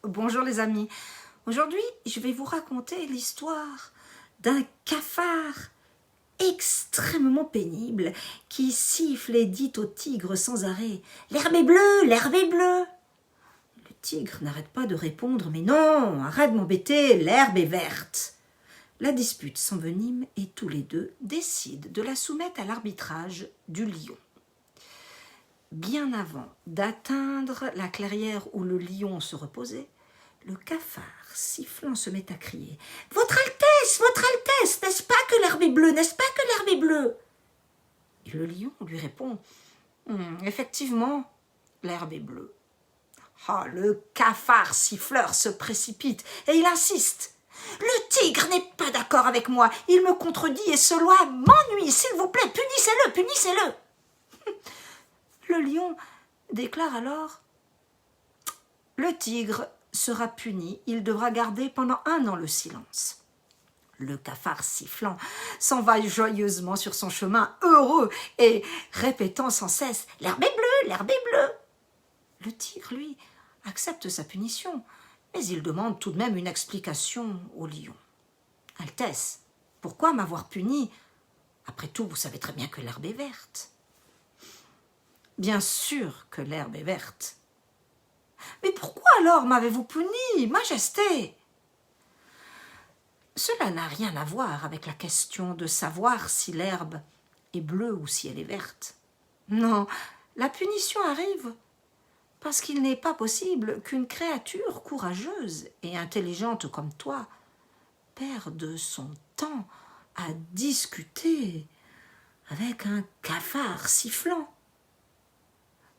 Bonjour les amis. Aujourd'hui, je vais vous raconter l'histoire d'un cafard extrêmement pénible qui siffle et dit au tigre sans arrêt « L'herbe est bleue, l'herbe est bleue !» Le tigre n'arrête pas de répondre « Mais non, arrête de m'embêter, l'herbe est verte !» La dispute s'envenime et tous les deux décident de la soumettre à l'arbitrage du lion. Bien avant d'atteindre la clairière où le lion se reposait, le cafard sifflant se met à crier « Votre Altesse, n'est-ce pas que l'herbe est bleue, n'est-ce pas que l'herbe est bleue ?» Et le lion lui répond « Effectivement, l'herbe est bleue. » Ah, le cafard siffleur se précipite et il insiste. « Le tigre n'est pas d'accord avec moi, il me contredit et cela m'ennuie, s'il vous plaît, punissez-le, punissez-le » Le lion déclare alors « Le tigre sera puni, il devra garder pendant 1 an le silence. » Le cafard sifflant s'en va joyeusement sur son chemin, heureux et répétant sans cesse « L'herbe est bleue, l'herbe est bleue !» Le tigre, lui, accepte sa punition, mais il demande tout de même une explication au lion. « Altesse, pourquoi m'avoir puni? Après tout, vous savez très bien que l'herbe est verte. » « Bien sûr que l'herbe est verte. »« Mais pourquoi alors m'avez-vous puni, Majesté ?» Cela n'a rien à voir avec la question de savoir si l'herbe est bleue ou si elle est verte. Non, la punition arrive parce qu'il n'est pas possible qu'une créature courageuse et intelligente comme toi perde son temps à discuter avec un cafard sifflant.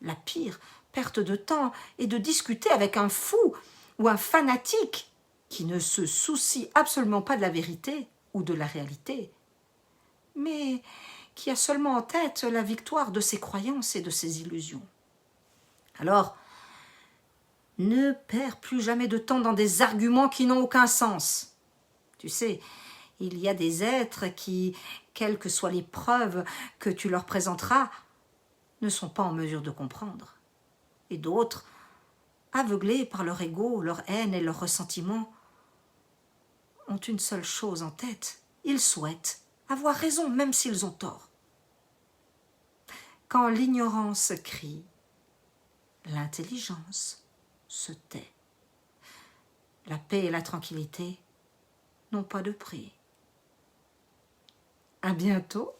La pire perte de temps est de discuter avec un fou ou un fanatique qui ne se soucie absolument pas de la vérité ou de la réalité, mais qui a seulement en tête la victoire de ses croyances et de ses illusions. Alors, ne perds plus jamais de temps dans des arguments qui n'ont aucun sens. Tu sais, il y a des êtres qui, quelles que soient les preuves que tu leur présenteras, ne sont pas en mesure de comprendre. Et d'autres, aveuglés par leur ego, leur haine et leur ressentiment, ont une seule chose en tête. Ils souhaitent avoir raison, même s'ils ont tort. Quand l'ignorance crie, l'intelligence se tait. La paix et la tranquillité n'ont pas de prix. À bientôt.